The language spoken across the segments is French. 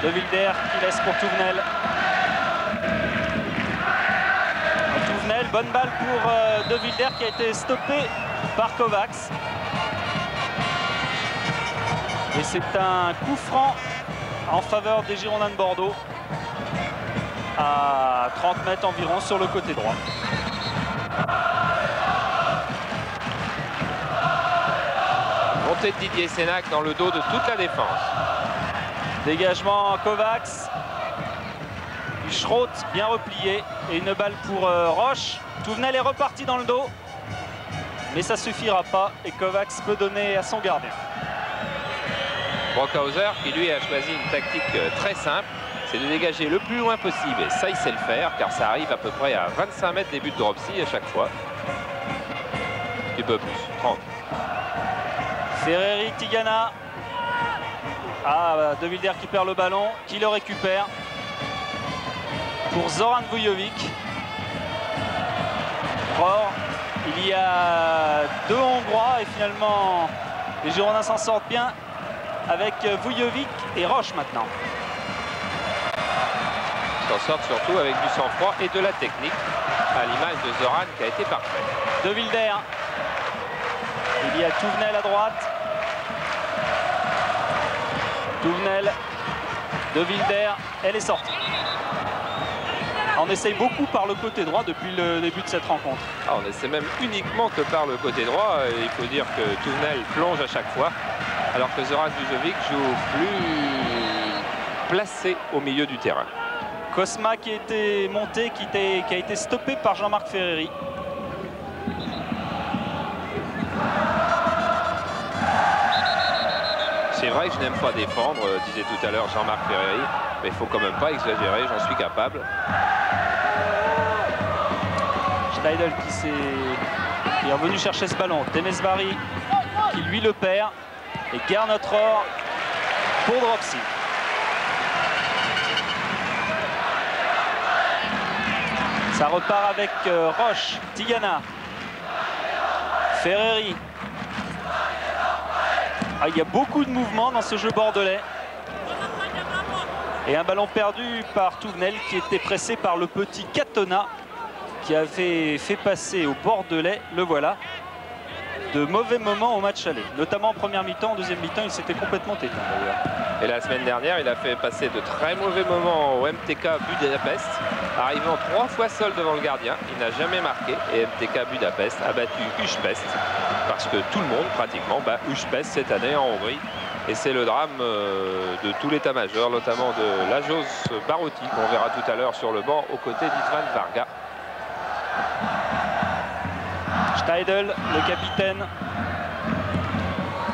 De Wilder qui laisse pour Touvenel. Touvenel, bonne balle pour De Wilder qui a été stoppé par Kovacs. Et c'est un coup franc en faveur des Girondins de Bordeaux à 30 mètres environ sur le côté droit. Montée de Didier Sénac dans le dos de toute la défense. Dégagement Kovacs. Schroth bien replié et une balle pour Roche. Touvenel est reparti dans le dos, mais ça suffira pas et Kovacs peut donner à son gardien. Brockhauser qui lui a choisi une tactique très simple, c'est de dégager le plus loin possible et ça il sait le faire car ça arrive à peu près à 25 mètres des buts de Dropsy à chaque fois. Un petit peu plus, 30. Ferreri, Tigana. De Wilder qui perd le ballon, qui le récupère pour Zoran Vujovic. Or, il y a deux Hongrois et finalement les Girondins s'en sortent bien avec Vujovic et Roche maintenant. S'en sortent surtout avec du sang-froid et de la technique à l'image de Zoran qui a été parfait. De Wilder. Il y a Touvenel à droite. Touvenel, De Wilder, elle est sortie. On essaye beaucoup par le côté droit depuis le début de cette rencontre. On essaie même uniquement que par le côté droit. Il faut dire que Touvenel plonge à chaque fois, alors que Zoran Vujovic joue plus placé au milieu du terrain. Cosma qui a été monté, qui a été stoppé par Jean-Marc Ferreri. C'est vrai que je n'aime pas défendre, disait tout à l'heure Jean-Marc Ferreri, mais il faut quand même pas exagérer, j'en suis capable. Schneidel qui est revenu chercher ce ballon. Temesvari qui lui le perd. Et Gernot Rohr pour Dropsy. Ça repart avec Roche, Tigana, Ferreri. Il y a beaucoup de mouvements dans ce jeu bordelais. Et un ballon perdu par Touvenel qui était pressé par le petit Catona qui avait fait passer au Bordelais, le voilà, de mauvais moments au match aller. Notamment en première mi-temps, en deuxième mi-temps, il s'était complètement éteint d'ailleurs. Et la semaine dernière, il a fait passer de très mauvais moments au MTK Budapest, arrivant 3 fois seul devant le gardien. Il n'a jamais marqué et MTK Budapest a battu Újpest parce que tout le monde pratiquement bat Újpest cette année en Hongrie. Et c'est le drame de tout l'état-major, notamment de Lajos Barotti, qu'on verra tout à l'heure sur le banc aux côtés d'István Varga. Steidl, le capitaine.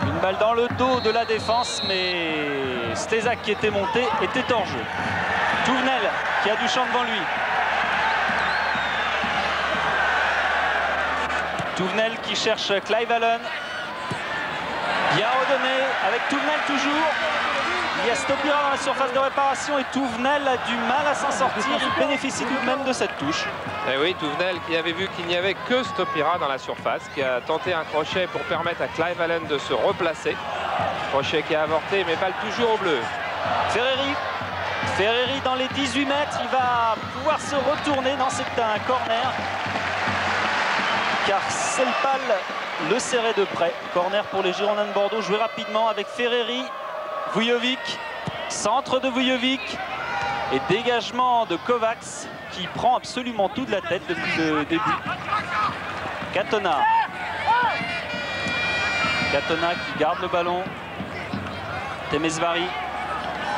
Une balle dans le dos de la défense, mais Stezak qui était monté était hors jeu. Touvenel qui a du champ devant lui. Touvenel qui cherche Clive Allen. Bien redonné avec Touvenel toujours. Il y a Stopira dans la surface de réparation et Touvenel a du mal à s'en sortir. Il bénéficie tout de même de cette touche. Et oui, Touvenel qui avait vu qu'il n'y avait que Stopira dans la surface, qui a tenté un crochet pour permettre à Clive Allen de se replacer. Crochet qui a avorté, mais balle toujours au bleu. Ferreri dans les 18 mètres, il va pouvoir se retourner. Non, c'est un corner. Car Selpal le serrait de près. Corner pour les Girondins de Bordeaux, joué rapidement avec Ferreri. Vujovic, centre de Vujovic et dégagement de Kovacs qui prend absolument tout de la tête depuis le début. Catona qui garde le ballon. Temesvari,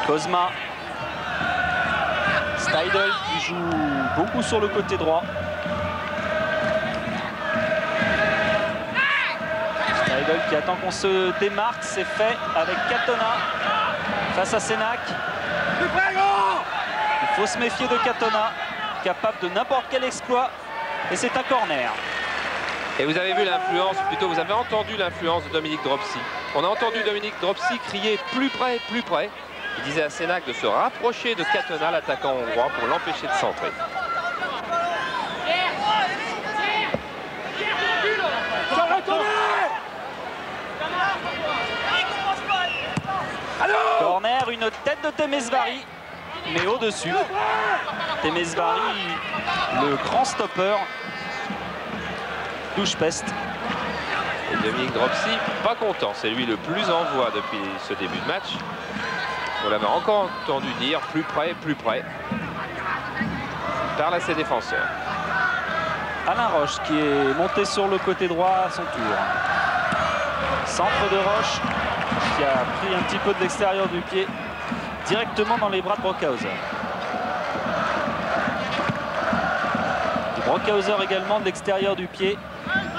Cosma, Steidl qui joue beaucoup sur le côté droit. Steidl qui attend qu'on se démarque, c'est fait avec Catona face à Sénac. Il faut se méfier de Catona, capable de n'importe quel exploit, et c'est un corner. Et vous avez vu l'influence, plutôt vous avez entendu l'influence de Dominique Dropsy. On a entendu Dominique Dropsy crier plus près, plus près. Il disait à Sénac de se rapprocher de Catona, l'attaquant hongrois, pour l'empêcher de centrer. Corner, vers une tête de Temesvari, mais au-dessus. Temesvari, le grand stopper d'Újpest. Et Dominique Dropsy, pas content. C'est lui le plus en voie depuis ce début de match. On l'avait encore entendu dire plus près, parle à ses défenseurs. Alain Roche qui est monté sur le côté droit à son tour. Centre de Roche qui a pris un petit peu de l'extérieur du pied directement dans les bras de Brockhauser. Brockhauser également de l'extérieur du pied.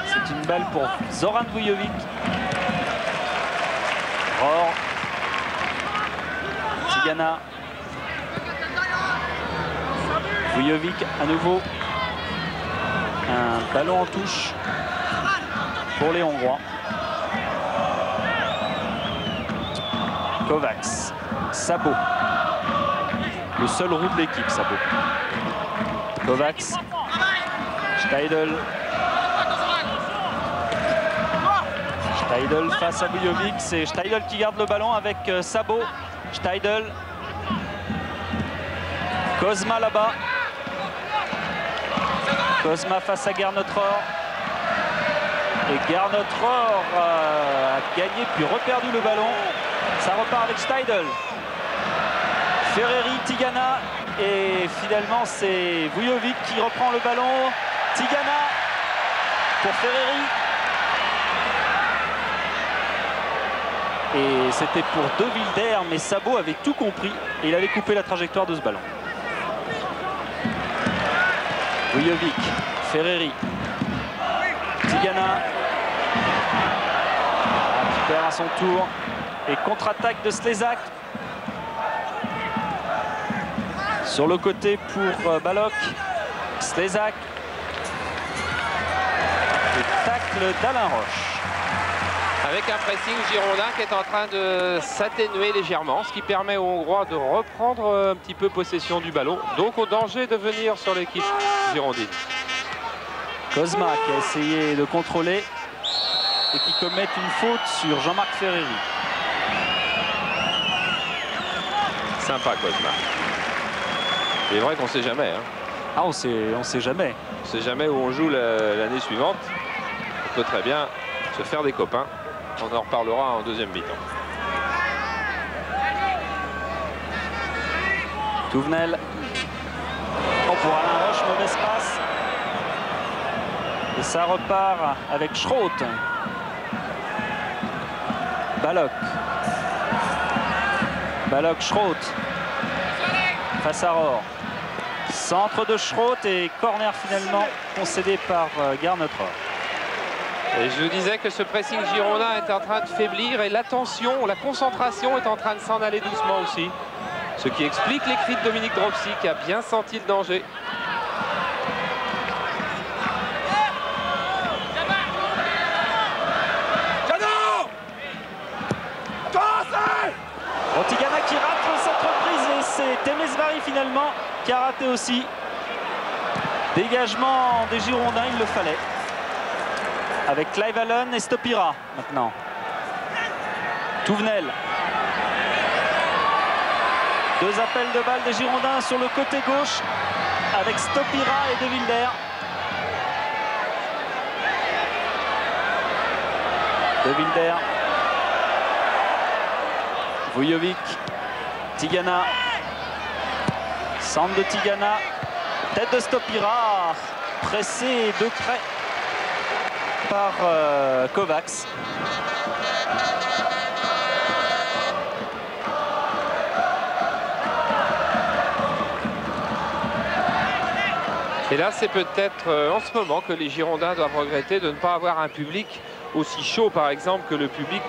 C'est une balle pour Zoran Vujovic. Rohr. Tigana. Vujovic à nouveau. Un ballon en touche pour les Hongrois. Kovacs. Szabó. Le seul roue de l'équipe, Szabó. Kovacs. Steidl. Steidl face à Vujovic. C'est Steidl qui garde le ballon avec Szabó. Steidl. Kozma là-bas. Kozma face à Gernot Rohr. Et Gernot Rohr a gagné puis reperdu le ballon. Ça repart avec Steidl. Ferreri, Tigana. Et finalement, c'est Vujovic qui reprend le ballon. Tigana pour Ferreri. Et c'était pour De Wilder, mais Szabó avait tout compris. Et il allait couper la trajectoire de ce ballon. Vujovic, Ferreri, Tigana. Qui perd à son tour. Et contre-attaque de Slezak. Sur le côté pour Balok. Slezak. Et tacle d'Alain Roche. Avec un pressing girondin qui est en train de s'atténuer légèrement, ce qui permet aux Hongrois de reprendre un petit peu possession du ballon. Donc au danger de venir sur l'équipe girondine. Kozma qui a essayé de contrôler et qui commet une faute sur Jean-Marc Ferreri. Sympa Kozma. C'est vrai qu'on ne sait jamais. Hein. Ah, on sait jamais. On ne sait jamais où on joue l'année suivante. On peut très bien se faire des copains. On en reparlera en deuxième mi-temps. Touvenel. Oh, pour Alain Roche, mauvaise passe. Et ça repart avec Schroth. Balok. Balok, Schroth. Face à Rohr. Centre de Schroth et corner finalement concédé par Gernot Rohr. Et je vous disais que ce pressing girondin est en train de faiblir et l'attention, la concentration est en train de s'en aller doucement aussi. Ce qui explique les cris de Dominique Dropsy qui a bien senti le danger. Tigana qui rate cette reprise et c'est Temesvari finalement qui a raté aussi. Dégagement des Girondins, il le fallait. Avec Clive Allen et Stopira maintenant. Touvenel. Deux appels de balles des Girondins sur le côté gauche avec Stopira et De Wilder. De Wilder. Vujovic. Tigana. Centre de Tigana. Tête de Stopira. Pressé de près par Kovacs. Et là, c'est peut-être en ce moment que les Girondins doivent regretter de ne pas avoir un public aussi chaud, par exemple, que le public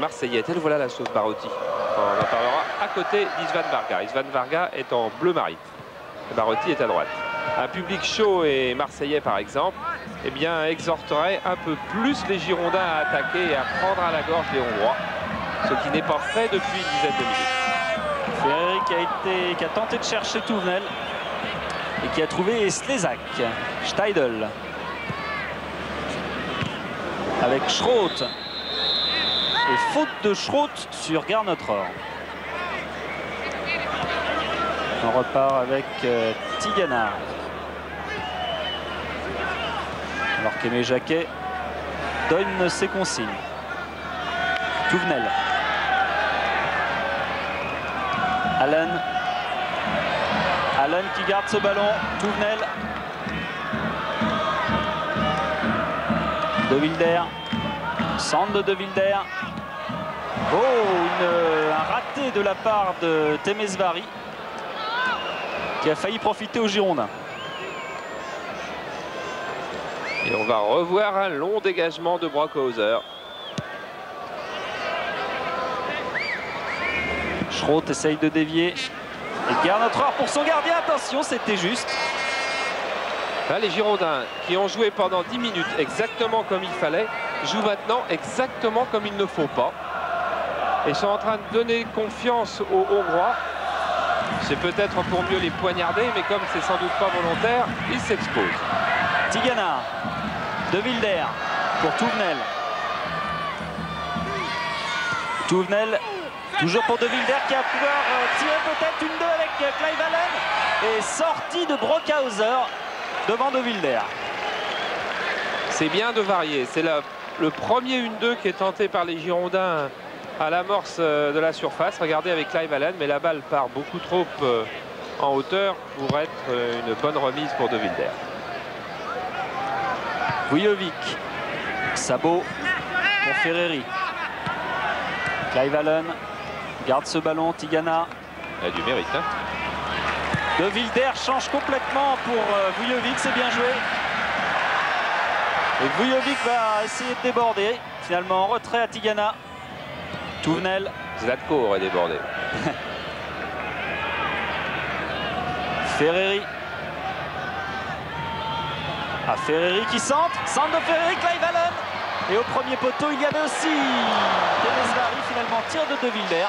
marseillais. Et voilà la sauce Barotti. On en parlera à côté d'Isvan Varga. Isvan Varga est en bleu marine. Barotti est à droite. Un public chaud et marseillais, par exemple, eh bien, exhorterait un peu plus les Girondins à attaquer et à prendre à la gorge les Hongrois, ce qui n'est pas fait depuis une dizaine de minutes. Ferreri qui a tenté de chercher Touvenel et qui a trouvé Slezak. Steidl avec Schroth et faute de Schroth sur Gernot Rohr. On repart avec Tigana. Alors qu'Aimé Jacquet donne ses consignes. Touvenel. Allen. Allen qui garde ce ballon. Touvenel. De Wilder. Centre de Wilder. Oh, un raté de la part de Temesvari qui a failli profiter aux Girondins. Et on va revoir un long dégagement de Brockhauser. Schroth essaye de dévier. Et garde notre heure pour son gardien. Attention, c'était juste. Là, les Girondins qui ont joué pendant 10 minutes exactement comme il fallait, jouent maintenant exactement comme il ne faut pas. Et sont en train de donner confiance aux Hongrois. C'est peut-être pour mieux les poignarder, mais comme c'est sans doute pas volontaire, ils s'exposent. Tigana. De Wilder pour Touvenel. Touvenel, toujours pour De Wilder qui va pouvoir tirer peut-être une 2 avec Clive Allen. Et sortie de Brockhauser devant De Wilder. C'est bien de varier. C'est le premier 1-2 qui est tenté par les Girondins à l'amorce de la surface. Regardez avec Clive Allen, mais la balle part beaucoup trop en hauteur pour être une bonne remise pour De Wilder. Vujovic. Sabot pour Ferreri. Clive Allen garde ce ballon. Tigana. Il a du mérite. Hein. De Wilder change complètement pour Vujovic. C'est bien joué. Et Vujovic va essayer de déborder. Finalement en retrait à Tigana. Touvenel. Zlatko aurait débordé. Ferreri. Ah, Ferreri qui centre de Ferreri, Clive Allen. Et au premier poteau, il y avait aussi Temesvari, finalement tir de Wilder.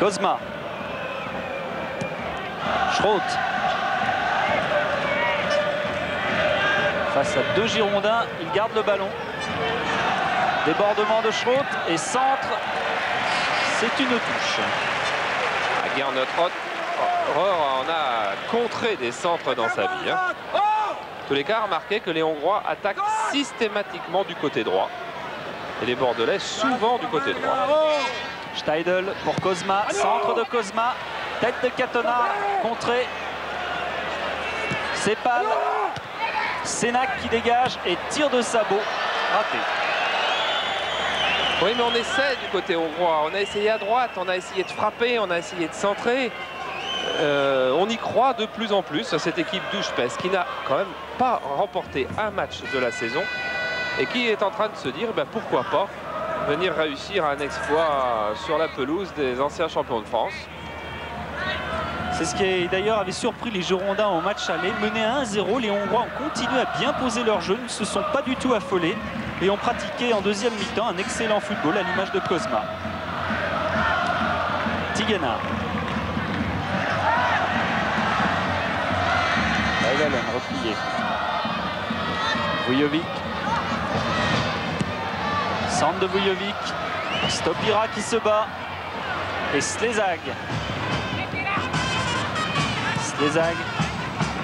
Kozma. Schroth. Face à deux Girondins, il garde le ballon. Débordement de Schroth et centre. C'est une touche. À Gernot Rohr en a contré des centres dans sa vie. Hein. Tous les cas, remarquez que les Hongrois attaquent systématiquement du côté droit. Et les Bordelais souvent du côté droit. Steidl pour Kozma, centre de Kozma. Tête de Katona, contré. Sepal. Sénac qui dégage et tire de Sabot, raté. Oui, mais on essaie du côté hongrois. On a essayé à droite, on a essayé de frapper, on a essayé de centrer. On y croit de plus en plus à cette équipe d'Újpest qui n'a quand même pas remporté un match de la saison et qui est en train de se dire pourquoi pas venir réussir un exploit sur la pelouse des anciens champions de France. C'est ce qui d'ailleurs avait surpris les Girondins au match aller. Menés à 1-0, les Hongrois ont continué à bien poser leur jeu, ne se sont pas du tout affolés et ont pratiqué en deuxième mi-temps un excellent football à l'image de Kozma. Tigana. Allen replié. Vujovic. Centre de Vujovic. Stopira qui se bat. Et Slezag. Slezag.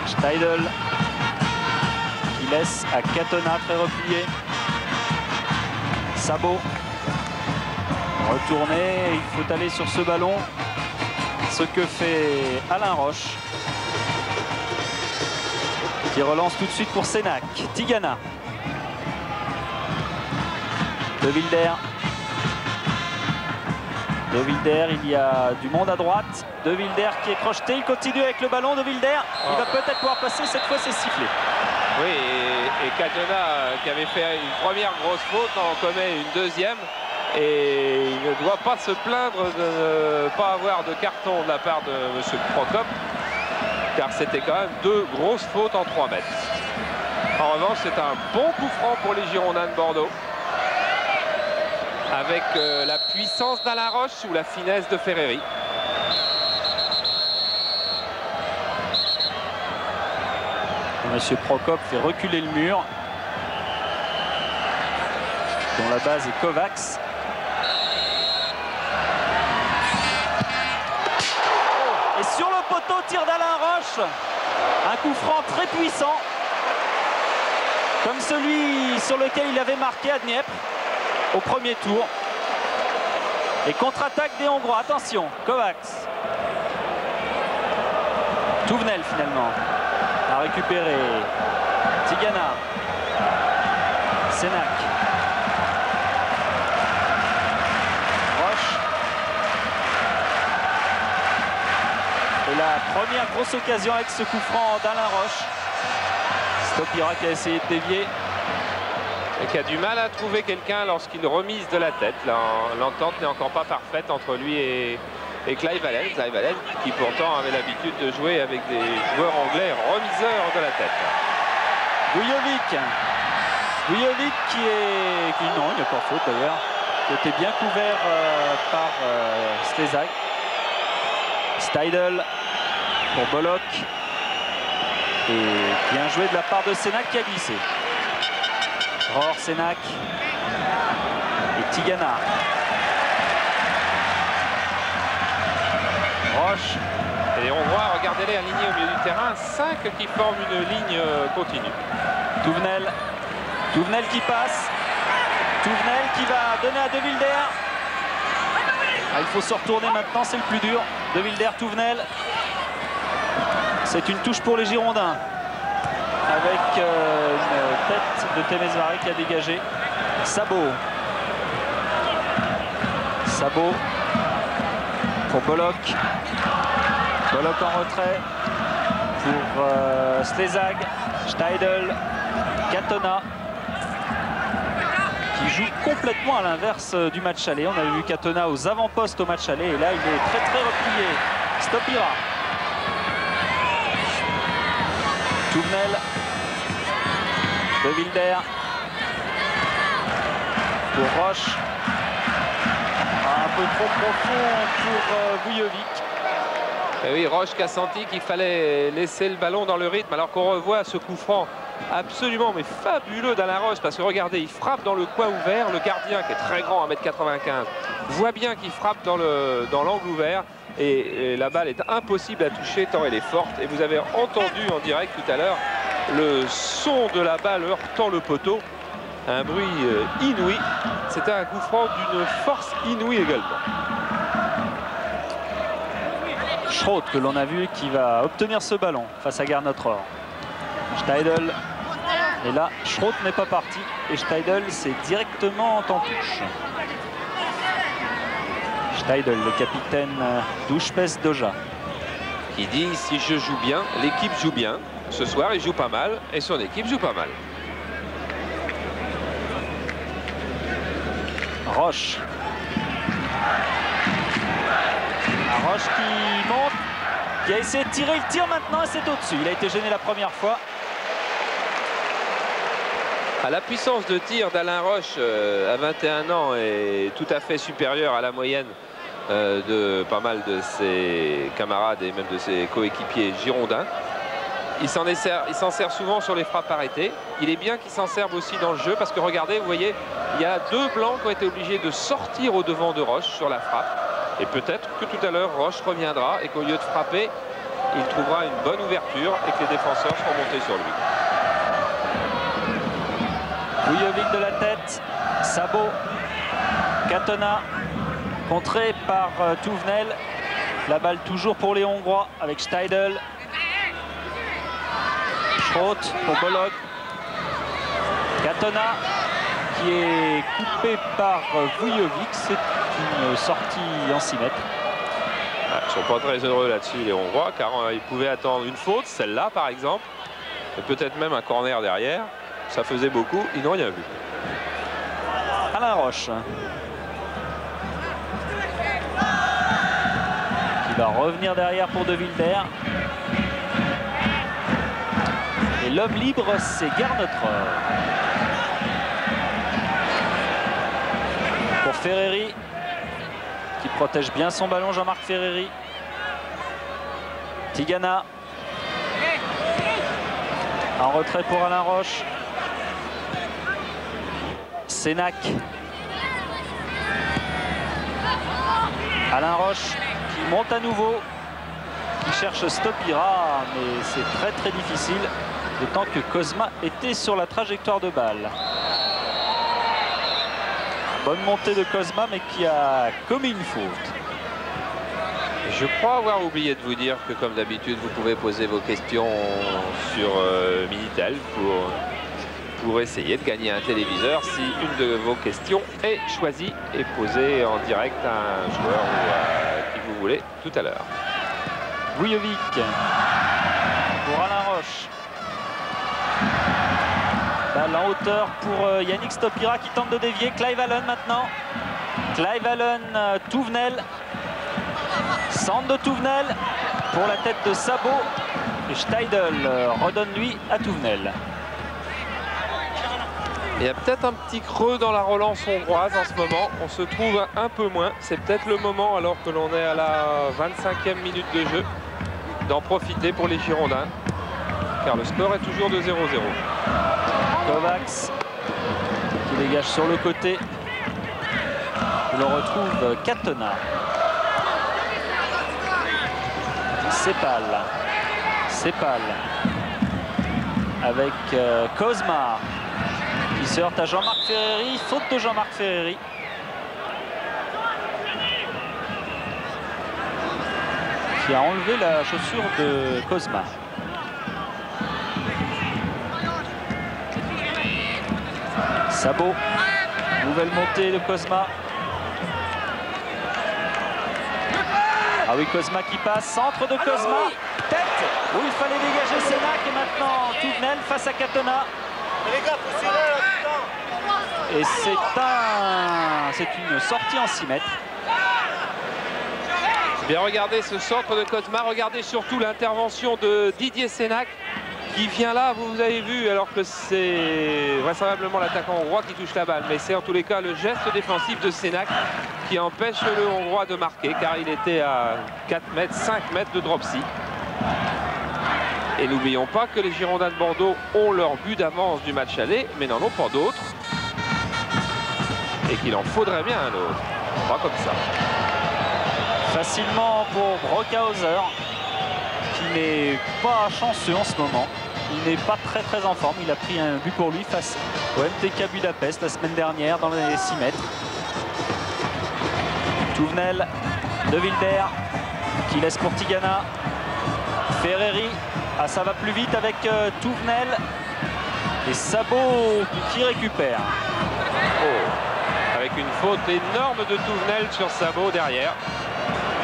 Steidl. Qui laisse à Katona très replié. Sabot. Retourné. Il faut aller sur ce ballon. Ce que fait Alain Roche. Qui relance tout de suite pour Sénac. Tigana. De Wilder. De Wilder, il y a du monde à droite. De Wilder qui est crocheté, il continue avec le ballon. De Wilder, il va peut-être pouvoir passer. Cette fois, c'est sifflé. Oui, et Katona qui avait fait une première grosse faute en commet une deuxième. Et il ne doit pas se plaindre de ne pas avoir de carton de la part de M. Prokop. Car c'était quand même deux grosses fautes en 3 mètres. En revanche, c'est un bon coup franc pour les Girondins de Bordeaux. Avec la puissance d'Alain Roche ou la finesse de Ferreri. Monsieur Prokop fait reculer le mur. Dont la base est Kovacs. poteau, tir d'Alain Roche. Un coup franc très puissant, comme celui sur lequel il avait marqué à Dniepr au premier tour. Et contre-attaque des Hongrois. Attention, Kovacs. Touvenel finalement a récupéré. Tigana. Senac. Roche. Et la première grosse occasion avec ce coup franc d'Alain Roche. Stopira qui a essayé de dévier. Et qui a du mal à trouver quelqu'un lorsqu'il remise de la tête. L'entente n'est encore pas parfaite entre lui et Clive Allen. Clive Allen qui pourtant avait l'habitude de jouer avec des joueurs anglais remiseurs de la tête. Vujovic. Vujovic non, il n'y a pas faute d'ailleurs. Qui était bien couvert par Slezak. Steidl pour Bolok. Et bien joué de la part de Senac qui a glissé. Rohr, Senac et Tigana. Roche. Et les Hongrois, regardez-les alignés au milieu du terrain. 5 qui forment une ligne continue. Touvenel. Touvenel qui passe. Touvenel qui va donner à De Wilder. Ah, il faut se retourner maintenant, c'est le plus dur. De Wilder, Touvenel. C'est une touche pour les Girondins. Avec une tête de Temesvari qui a dégagé. Sabot. Sabot pour Bolok. Bolok en retrait pour Slezak. Steidl. Katona qui joue complètement à l'inverse du match aller. On avait vu Katona aux avant-postes au match aller et là il est très replié. Stopira. Touvenel. De Wilder pour Roche. Un peu trop profond pour Vujovic. Et oui, Roche qui a senti qu'il fallait laisser le ballon dans le rythme alors qu'on revoit ce coup franc absolument mais fabuleux d'Alain Roche parce que regardez, il frappe dans le coin ouvert. Le gardien qui est très grand, 1m95, voit bien qu'il frappe dans l'angle ouvert et la balle est impossible à toucher tant elle est forte. Et vous avez entendu en direct tout à l'heure le son de la balle heurtant le poteau, un bruit inouï. C'était un coup franc d'une force inouïe également. Schroth que l'on a vu qui va obtenir ce ballon face à Gernot Rohr. Steidl. Et là, Schroth n'est pas parti et Steidl c'est directement en touche. Steidl, le capitaine d'Újpest Dózsa. Qui dit si je joue bien, l'équipe joue bien. Ce soir, il joue pas mal et son équipe joue pas mal. Roche. Roche qui monte, qui a essayé de tirer, il tire maintenant et c'est au-dessus. Il a été gêné la première fois. La puissance de tir d'Alain Roche à 21 ans est tout à fait supérieure à la moyenne de pas mal de ses camarades et même de ses coéquipiers girondins. Il s'en sert souvent sur les frappes arrêtées. Il est bien qu'il s'en serve aussi dans le jeu parce que regardez, vous voyez, il y a 2 blancs qui ont été obligés de sortir au devant de Roche sur la frappe. Et peut-être que tout à l'heure, Roche reviendra et qu'au lieu de frapper, il trouvera une bonne ouverture et que les défenseurs seront montés sur lui. Vujovic de la tête, Sabot, Katona, contré par Touvenel. La balle toujours pour les Hongrois avec Steidl. Schroth pour Bolok. Katona qui est coupé par Vujovic. C'est une sortie en 6 mètres. Ils ne sont pas très heureux là-dessus les Hongrois car ils pouvaient attendre une faute, celle-là par exemple. Et peut-être même un corner derrière. Ça faisait beaucoup, ils n'ont rien vu. Alain Roche. Qui va revenir derrière pour De Wilder. Et l'homme libre, c'est Gernot Rohr. Pour Ferreri, qui protège bien son ballon, Jean-Marc Ferreri. Tigana. En retrait pour Alain Roche. Senac. Alain Roche qui monte à nouveau, qui cherche Stopira, mais c'est très très difficile, d'autant que Kozma était sur la trajectoire de balle. Bonne montée de Kozma, mais qui a commis une faute. Je crois avoir oublié de vous dire que, comme d'habitude, vous pouvez poser vos questions sur Minitel pour essayer de gagner un téléviseur si une de vos questions est choisie et posée en direct à un joueur ou à qui vous voulez tout à l'heure. Vujovic pour Alain Roche. Balle en hauteur pour Yannick Stopira qui tente de dévier. Clive Allen maintenant. Clive Allen, Touvenel. Centre de Touvenel pour la tête de Sabot. Et Steidl redonne lui à Touvenel. Il y a peut-être un petit creux dans la relance hongroise en ce moment. On se trouve un peu moins. C'est peut-être le moment, alors que l'on est à la 25e minute de jeu, d'en profiter pour les Girondins. Car le score est toujours de 0-0. Kovacs qui dégage sur le côté. On le retrouve Katona. Sepal avec Kozma qui se heurte à Jean-Marc Ferreri. Faute de Jean-Marc Ferreri. Qui a enlevé la chaussure de Kozma. Sabot. Nouvelle montée de Kozma. Ah oui, Kozma qui passe, centre de Kozma, tête où il fallait dégager Sénac et maintenant Touvenel face à Katona. Et c'est une sortie en 6 mètres. Bien, regardez ce centre de Kozma, regardez surtout l'intervention de Didier Sénac qui vient là, vous avez vu, alors que c'est vraisemblablement l'attaquant hongrois qui touche la balle. Mais c'est en tous les cas le geste défensif de Sénac qui empêche le Hongrois de marquer, car il était à 4 mètres, 5 mètres de Dropsy. Et n'oublions pas que les Girondins de Bordeaux ont leur but d'avance du match aller, mais n'en ont pas d'autres. Et qu'il en faudrait bien un autre. Pas comme ça. Facilement pour Brockhauser, qui n'est pas chanceux en ce moment. Il n'est pas très en forme. Il a pris un but pour lui face au MTK Budapest la semaine dernière dans les 6 mètres. Touvenel, De Wilder qui laisse pour Tigana. Ferreri, ah, ça va plus vite avec Touvenel. Et Sabot qui récupère. Oh, avec une faute énorme de Touvenel sur Sabot derrière.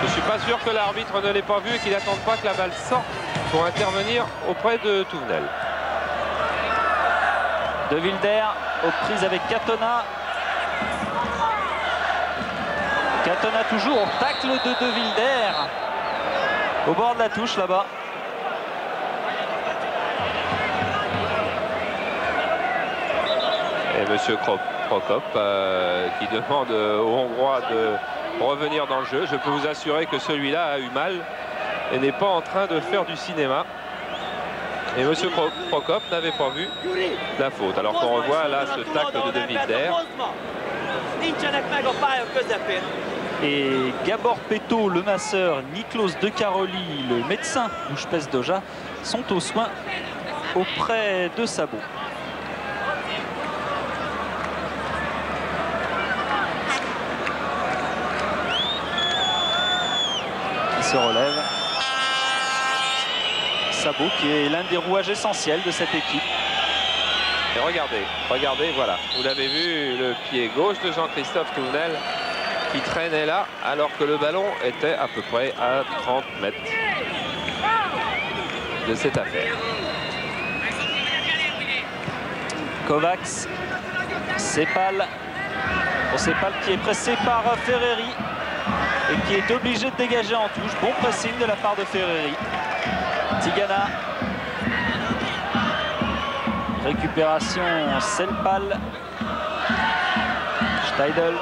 Je ne suis pas sûr que l'arbitre ne l'ait pas vu et qu'il n'attende pas que la balle sorte pour intervenir auprès de Touvenel. De Wilder aux prises avec Katona. Katona toujours au tacle de Wilder. Au bord de la touche là-bas. Et monsieur Prokop qui demande aux Hongrois de revenir dans le jeu. Je peux vous assurer que celui-là a eu mal et n'est pas en train de faire du cinéma. Et monsieur Prokop n'avait pas vu la faute. Alors qu'on revoit là ce tacle de Wilder. Et Gabor Peto, le masseur, Niklos De Caroli, le médecin d'Újpest Dózsa, sont aux soins auprès de Sabot. Qui se relève. Sabot qui est l'un des rouages essentiels de cette équipe. Et regardez, voilà. Vous l'avez vu, le pied gauche de Jean-Christophe Touvenel qui traînait là, alors que le ballon était à peu près à 30 mètres de cette affaire. Kovacs, Sepal. Bon, Sepal qui est pressé par Ferreri et qui est obligé de dégager en touche. Bon pressing de la part de Ferreri. Tigana. Récupération Sepal. Steidl.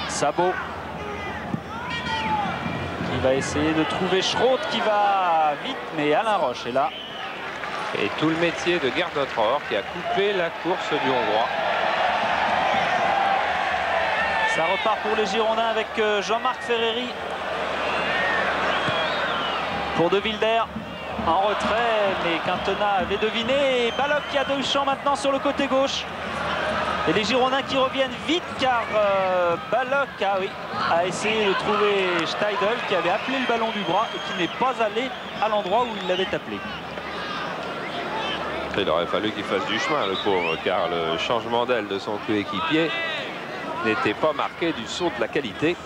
Sabot. Qui va essayer de trouver Schroth qui va vite, mais Alain Roche est là. Et tout le métier de Gerd Nothrohr qui a coupé la course du Hongrois. Ça repart pour les Girondins avec Jean-Marc Ferreri. Pour De Wilder. En retrait, mais Quintena avait deviné. Et Ballock qui a deux champs maintenant sur le côté gauche. Et les Girondins qui reviennent vite car Ballock a essayé de trouver Steidl qui avait appelé le ballon du bras et qui n'est pas allé à l'endroit où il l'avait appelé. Il aurait fallu qu'il fasse du chemin, le pauvre, car le changement d'aile de son coéquipier n'était pas marqué du saut de la qualité.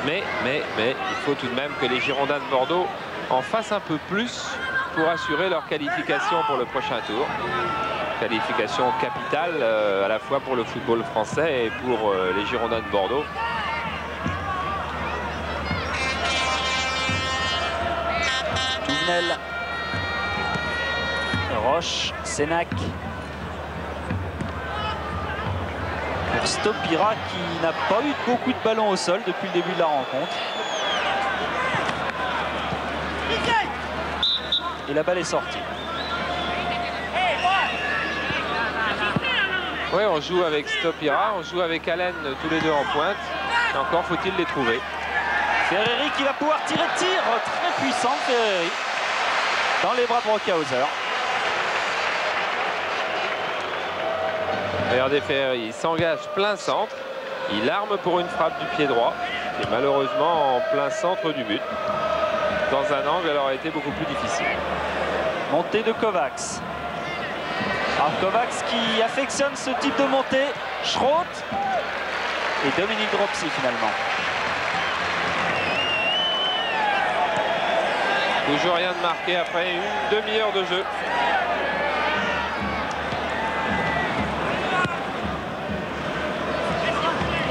Mais il faut tout de même que les Girondins de Bordeaux en fassent un peu plus pour assurer leur qualification pour le prochain tour. Qualification capitale à la fois pour le football français et pour les Girondins de Bordeaux. Touvenel, Roche, Sénac. Pour Stopira qui n'a pas eu beaucoup de ballons au sol depuis le début de la rencontre. Et la balle est sortie. Oui, on joue avec Stopira, on joue avec Allen tous les deux en pointe. Et encore faut-il les trouver. Ferreri qui va pouvoir tirer de tir. Très puissant Ferreri. Dans les bras de Brockhauser. Regardez Ferreri, il s'engage plein centre. Il arme pour une frappe du pied droit. Et malheureusement en plein centre du but. Dans un angle, elle aurait été beaucoup plus difficile. Montée de Kovacs. Alors Kovacs qui affectionne ce type de montée. Schroth et Dominique Dropsy finalement. Toujours rien de marqué après une demi-heure de jeu.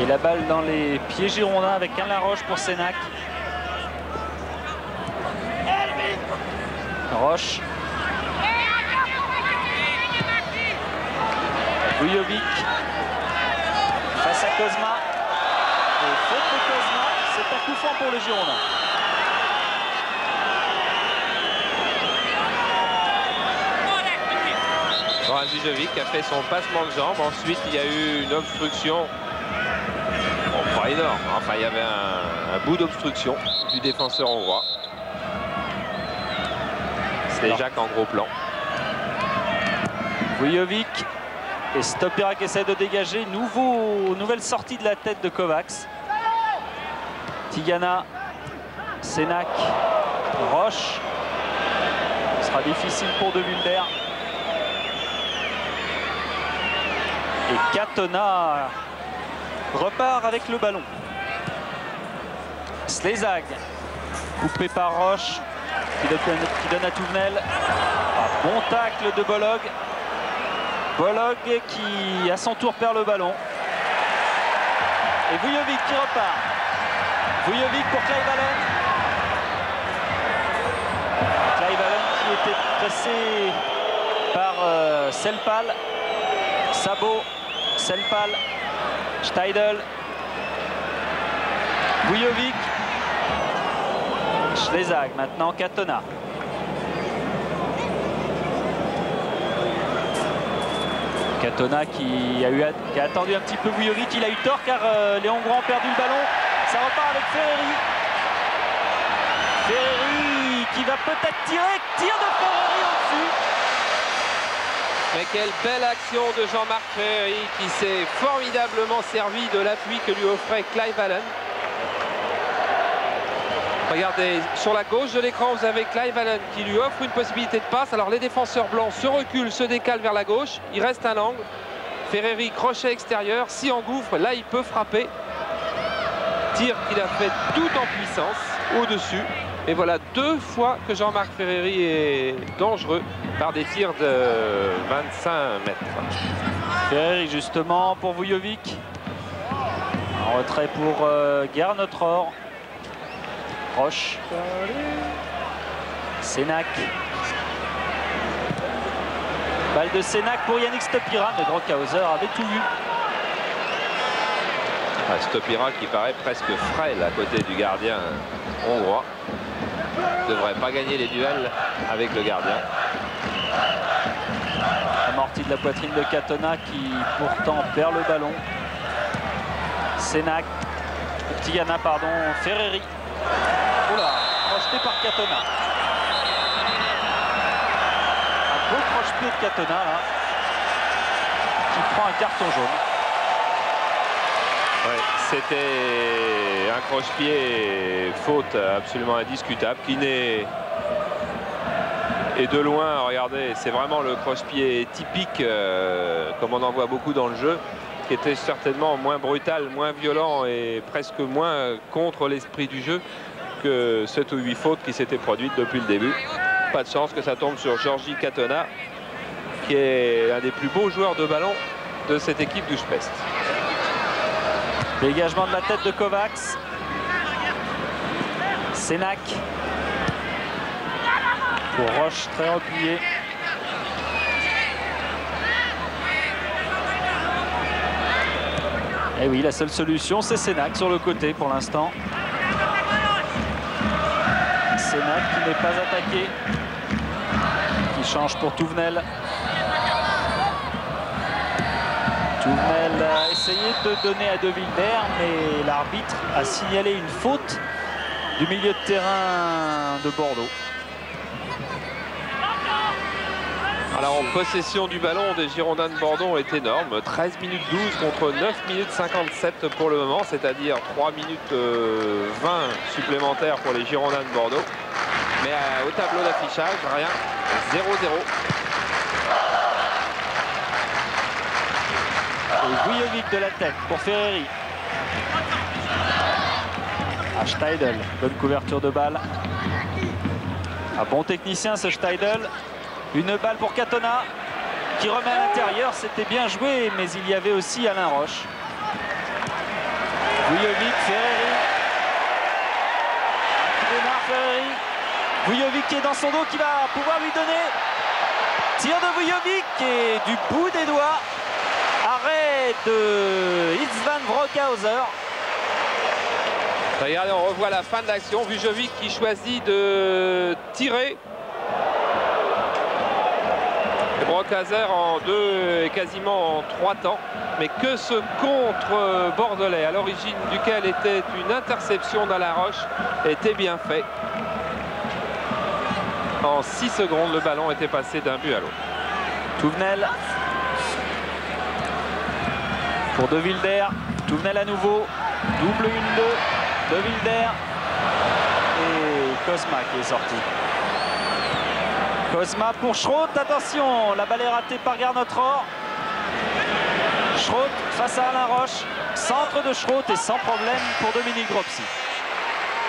Et la balle dans les pieds girondins avec Alain Roche pour Sénac. Roche. Vujovic face à Kozma. Et faute de Kozma, c'est un coup franc pour les Girondins. Goran Vujovic a fait son passement de jambe. Ensuite, il y a eu une obstruction. Bon, pas énorme. Enfin, il y avait un bout d'obstruction du défenseur hongrois. C'est Jacques en gros plan. Vujovic et Stopira qui essaie de dégager. Nouvelle sortie de la tête de Kovacs. Tigana, Sénac, Roche. Ce sera difficile pour De Wilder. Et Quintena repart avec le ballon. Slezag, coupé par Roche, qui donne à Touvenel. Bon tacle de Bolog. Bolog qui à son tour perd le ballon. Et Vujovic qui repart. Vujovic pour Clive Allen. Clive Allen qui était pressé par Selpal. Sabot, Selpal, Steidl, Vujovic, Slezag, maintenant Quintena. Quintena qui a attendu un petit peu Vujovic, il a eu tort car les Hongrois ont perdu le ballon. Ça repart avec Ferreri. Ferreri qui va peut-être tirer, tir de Ferreri au-dessus. Mais quelle belle action de Jean-Marc Ferreri qui s'est formidablement servi de l'appui que lui offrait Clive Allen. Regardez, sur la gauche de l'écran, vous avez Clive Allen qui lui offre une possibilité de passe. Alors les défenseurs blancs se reculent, se décalent vers la gauche. Il reste un angle. Ferreri, crochet extérieur. Si engouffre, là il peut frapper. Tir qu'il a fait tout en puissance, au-dessus. Et voilà deux fois que Jean-Marc Ferreri est dangereux par des tirs de 25 mètres. Ferreri justement pour Vujovic. En retrait pour Gernot-Rohr. Roche. Sénac. Balle de Sénac pour Yannick Stopira, mais Brockhauser avait tout vu. Stopira qui paraît presque frêle à côté du gardien hongrois. Ne devrait pas gagner les duels avec le gardien. Amorti de la poitrine de Quintena qui pourtant perd le ballon. Sénac, Tigana, pardon, Ferreri. Oula, projeté par Katona. Un beau croche-pied de Katona là, qui prend un carton jaune. Ouais, c'était un croche-pied, faute absolument indiscutable, qui n'est... Et de loin, regardez, c'est vraiment le croche-pied typique, comme on en voit beaucoup dans le jeu, qui était certainement moins brutal, moins violent et presque moins contre l'esprit du jeu que 7 ou 8 fautes qui s'étaient produites depuis le début. Pas de chance que ça tombe sur Georgi Katona, qui est un des plus beaux joueurs de ballon de cette équipe d'Újpest. Dégagement de la tête de Kovacs. Sénac. Pour Roche, très replié. Et oui, la seule solution, c'est Sénac sur le côté pour l'instant. Sénac qui n'est pas attaqué. Qui change pour Touvenel. Touvenel a essayé de donner à De Wilder, mais l'arbitre a signalé une faute du milieu de terrain de Bordeaux. Alors en possession du ballon des Girondins de Bordeaux est énorme, 13 minutes 12 contre 9 minutes 57 pour le moment, c'est-à-dire 3 minutes 20 supplémentaires pour les Girondins de Bordeaux. Mais au tableau d'affichage, rien, 0-0. Et Vujovic de la tête pour Ferreri. À Steidl, bonne couverture de balle. Un bon technicien ce Steidl. Une balle pour Katona qui remet à l'intérieur, c'était bien joué, mais il y avait aussi Alain Roche. Vujovic, Ferreri. Qui démarre Ferreri. Vujovic qui est dans son dos, qui va pouvoir lui donner. Tir de Vujovic et du bout des doigts. Arrêt de István Brokhauser. Regardez, on revoit la fin de l'action. Vujovic qui choisit de tirer. Brokhauser en 2 et quasiment en 3 temps. Mais que ce contre bordelais, à l'origine duquel était une interception d'Alain Roche, était bien fait. En 6 secondes, le ballon était passé d'un but à l'autre. Touvenel. Pour De Wilder. Touvenel à nouveau. Double 1-2. De Wilder. Et Cosma qui est sorti. Cosma pour Schroth, attention, la balle est ratée par Garnotror. Schroth face à Alain Roche, centre de Schroth et sans problème pour Dominique Dropsy.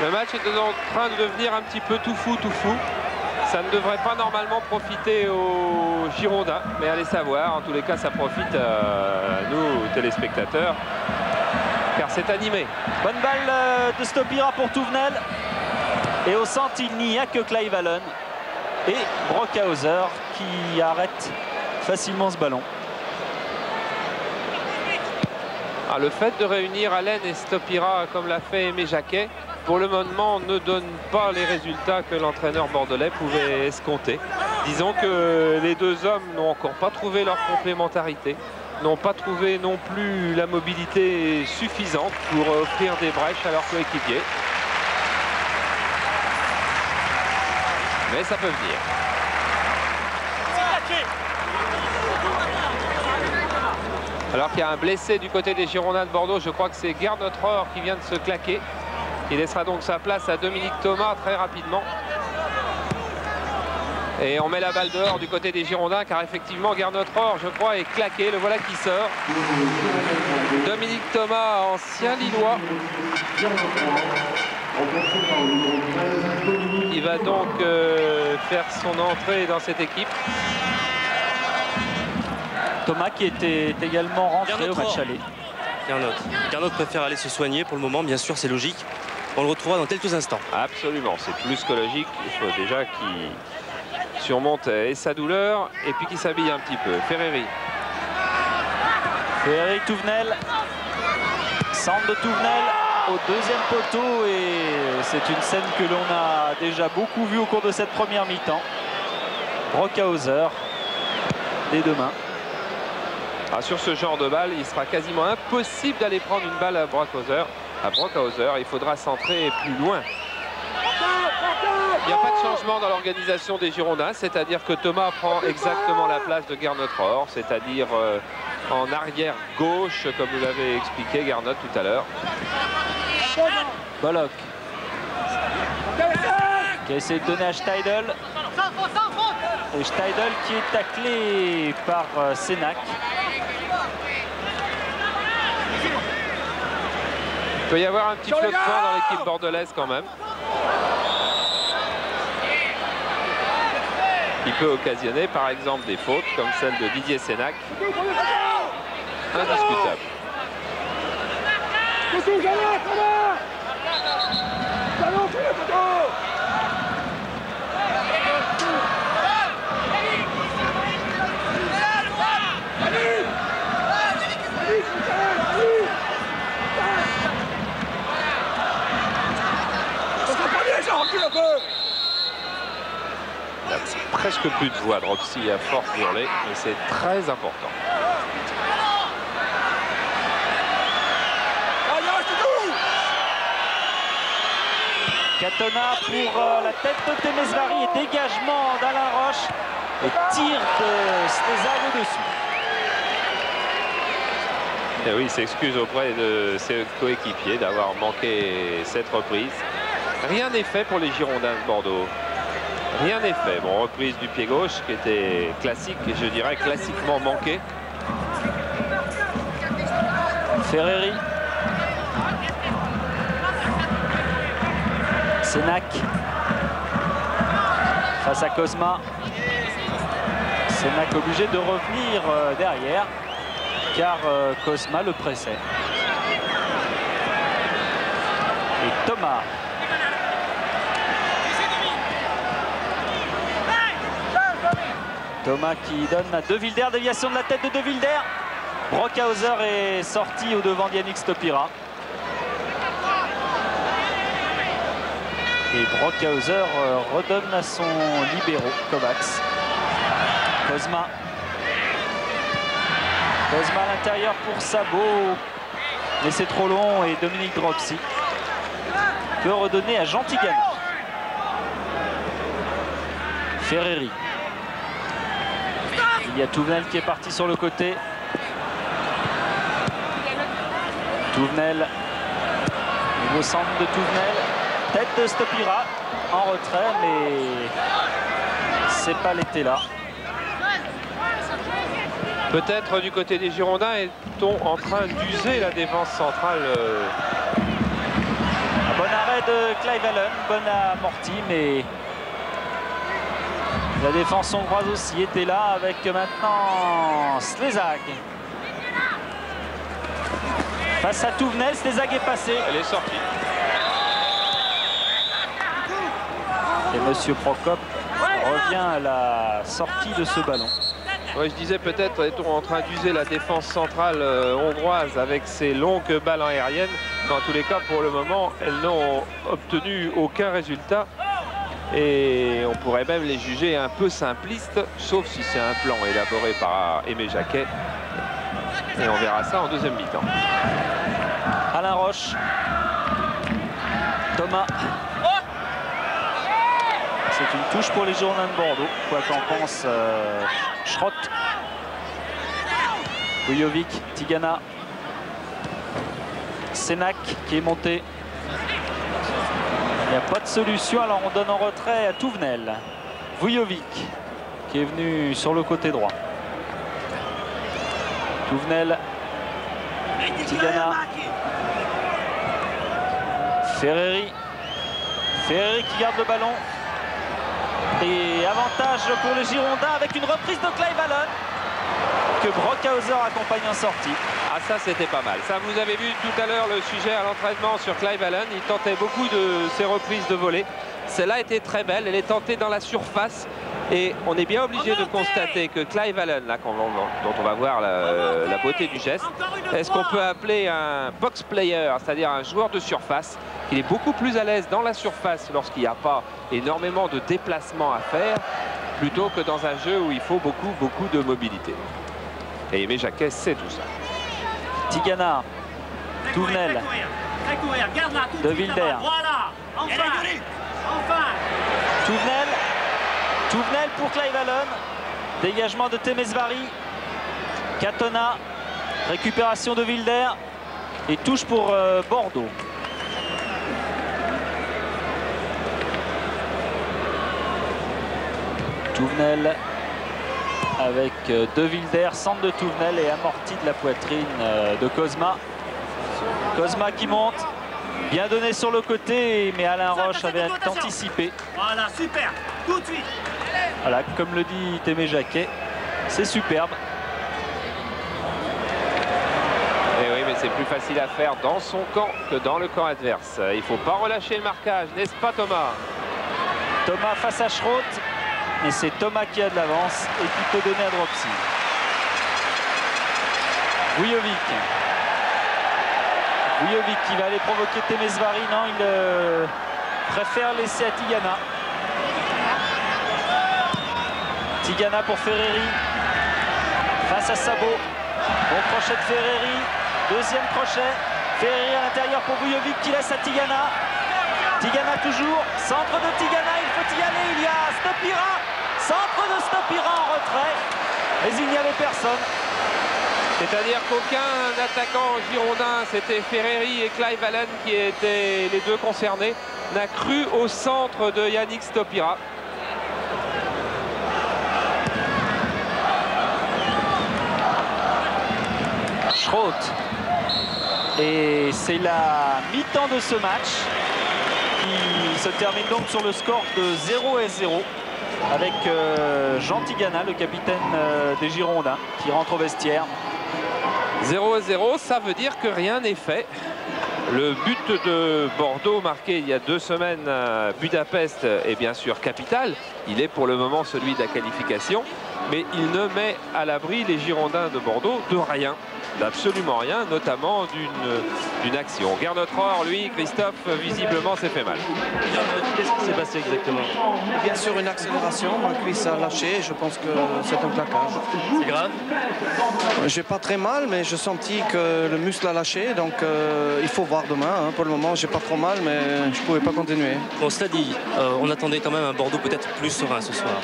Le match est en train de devenir un petit peu tout fou. Ça ne devrait pas normalement profiter aux Girondins, mais allez savoir, en tous les cas ça profite à nous téléspectateurs, car c'est animé. Bonne balle de Stopira pour Touvenel. Et au centre, il n'y a que Clive Allen. Et Brokhauser qui arrête facilement ce ballon. Ah, le fait de réunir Allen et Stopira comme l'a fait Aimé Jacquet, pour le moment ne donne pas les résultats que l'entraîneur bordelais pouvait escompter. Disons que les deux hommes n'ont encore pas trouvé leur complémentarité, n'ont pas trouvé non plus la mobilité suffisante pour offrir des brèches à leurs coéquipiers. Mais ça peut venir. Alors qu'il y a un blessé du côté des Girondins de Bordeaux, je crois que c'est Garnotror qui vient de se claquer. Il laissera donc sa place à Dominique Thomas très rapidement. Et on met la balle dehors du côté des Girondins, car effectivement Garnotror, je crois, est claqué. Le voilà qui sort. Dominique Thomas, ancien Lillois. Il va donc faire son entrée dans cette équipe. Thomas qui était également rentré au match aller. Garnot préfère aller se soigner pour le moment, bien sûr, c'est logique. On le retrouvera dans quelques instants. Absolument, c'est plus que logique. Il faut déjà qu'il surmonte sa douleur et puis qu'il s'habille un petit peu. Ferreri. Ferreri, Touvenel. Centre de Touvenel au deuxième poteau, et c'est une scène que l'on a déjà beaucoup vue au cours de cette première mi-temps. Brokhauser des deux mains. Alors, sur ce genre de balle, il sera quasiment impossible d'aller prendre une balle à Brockhauser. Il faudra centrer plus loin. Il n'y a pas de changement dans l'organisation des Girondins, c'est-à-dire que Thomas prend exactement la place de Gernot Rohr, c'est-à-dire en arrière gauche, comme vous l'avez expliqué Gernot tout à l'heure. Bollock qui a essayé de donner à Steidl. Et Steidl qui est taclé par Sénac. Il peut y avoir un petit flottement dans l'équipe bordelaise quand même. Qui peut occasionner par exemple des fautes comme celle de Didier Sénac. Indiscutable. Il a presque plus de voix, Dropsy, à force d'hurler, mais c'est très important. Katona pour la tête de Temesvari et dégagement d'Alain Roche et tir de Slezak au-dessus. Et oui, il s'excuse auprès de ses coéquipiers d'avoir manqué cette reprise. Rien n'est fait pour les Girondins de Bordeaux. Rien n'est fait. Bon, reprise du pied gauche qui était classique et je dirais classiquement manquée. Ferreri. Sénac. Face à Cosma. Sénac obligé de revenir derrière car Cosma le pressait. Et Thomas. Thomas qui donne à De Wilder, déviation de la tête de De Wilder. Brockhauser est sorti au devant d'Yannick Stopira. Et Brockhauser redonne à son libéro, Kovacs. Cosma. Cosma à l'intérieur pour Sabot. Mais c'est trop long et Dominique Dropsy peut redonner à Jean Tigana. Ferreri. Il y a Touvenel qui est parti sur le côté. Touvenel. Nouveau centre de Touvenel. Tête de Stopira en retrait, mais c'est pas l'été là. Peut-être du côté des Girondins est-on en train d'user la défense centrale. Un bon arrêt de Clive Allen, bon amorti, mais la défense hongroise aussi était là avec maintenant Slezak. Face à Touvenel, Slezak est passé. Elle est sortie. Et Monsieur Prokop revient à la sortie de ce ballon. Ouais, je disais peut-être est-on en train d'user la défense centrale hongroise avec ces longues balles aériennes. Mais en tous les cas, pour le moment, elles n'ont obtenu aucun résultat. Et on pourrait même les juger un peu simplistes, sauf si c'est un plan élaboré par Aimé Jacquet. Et on verra ça en deuxième mi-temps. Alain Roche. Thomas. C'est une touche pour les Girondins de Bordeaux, quoi qu'en pense Schrott. Vujovic, Tigana. Sénac qui est monté. Il n'y a pas de solution, alors on donne en retrait à Touvenel. Vujovic qui est venu sur le côté droit. Touvenel. Tigana. Ferreri. Ferreri qui garde le ballon. Et avantage pour les Girondins avec une reprise de Clive Allen que Brockhauser accompagne en sortie. Ah, ça c'était pas mal. Ça, vous avez vu tout à l'heure le sujet à l'entraînement sur Clive Allen. Il tentait beaucoup de ses reprises de volée. Celle-là était très belle. Elle est tentée dans la surface. Et on est bien obligé de constater que Clive Allen, là, dont on va voir la beauté du geste, est-ce qu'on peut appeler un box player, c'est-à-dire un joueur de surface. Il est beaucoup plus à l'aise dans la surface lorsqu'il n'y a pas énormément de déplacements à faire, plutôt que dans un jeu où il faut beaucoup de mobilité. Et Aimé Jacquet, c'est tout ça. Tigana, Touvenel, De Wilder. Voilà, enfin. Touvenel pour Clive Allen. Dégagement de Temesvari. Katona. Récupération de Wilder. Et touche pour Bordeaux. Touvenel avec De Wilder, centre de Touvenel et amorti de la poitrine de Kozma. Kozma qui monte, bien donné sur le côté, mais Alain Roche avait anticipé. Voilà, super, tout de suite. Voilà, comme le dit Aimé Jacquet, c'est superbe. Et oui, mais c'est plus facile à faire dans son camp que dans le camp adverse. Il ne faut pas relâcher le marquage, n'est-ce pas Thomas? Thomas face à Schroth. Et c'est Thomas qui a de l'avance et qui peut donner à Dropsy. Vujovic qui va aller provoquer Temesvari. Non, il préfère laisser à Tigana. Tigana pour Ferreri. Face à Sabot. Bon crochet de Ferreri. Deuxième crochet. Ferreri à l'intérieur pour Vujovic qui laisse à Tigana. Tigana toujours. Centre de Tigana, il faut y aller. Il y a Stopira. Centre de Stopira en retrait. Mais il n'y avait personne. C'est-à-dire qu'aucun attaquant girondin, c'était Ferreri et Clive Allen qui étaient les deux concernés, n'a cru au centre de Yannick Stopira. Schroth. Et c'est la mi-temps de ce match qui se termine donc sur le score de 0-0 avec Jean Tigana, le capitaine des Girondins, qui rentre au vestiaire. 0-0, ça veut dire que rien n'est fait. Le but de Bordeaux marqué il y a 2 semaines à Budapest est bien sûr capital. Il est pour le moment celui de la qualification, mais il ne met à l'abri les Girondins de Bordeaux de rien. D'absolument rien, notamment d'une action. Gernot-Rohr, lui, Christophe, visiblement s'est fait mal. Qu'est-ce qui s'est passé exactement? Bien sûr, une accélération, ma cuisse a lâché, je pense que c'est un plaquage. C'est grave? J'ai pas très mal, mais je sentis que le muscle a lâché, donc il faut voir demain. Hein. Pour le moment, j'ai pas trop mal, mais je pouvais pas continuer. Bon, cela dit, on attendait quand même un Bordeaux peut-être plus serein ce soir.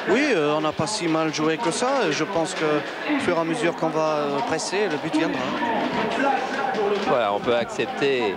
Oui, on n'a pas si mal joué que ça. Je pense que au fur et à mesure qu'on va presser, le but viendra. Voilà, on peut accepter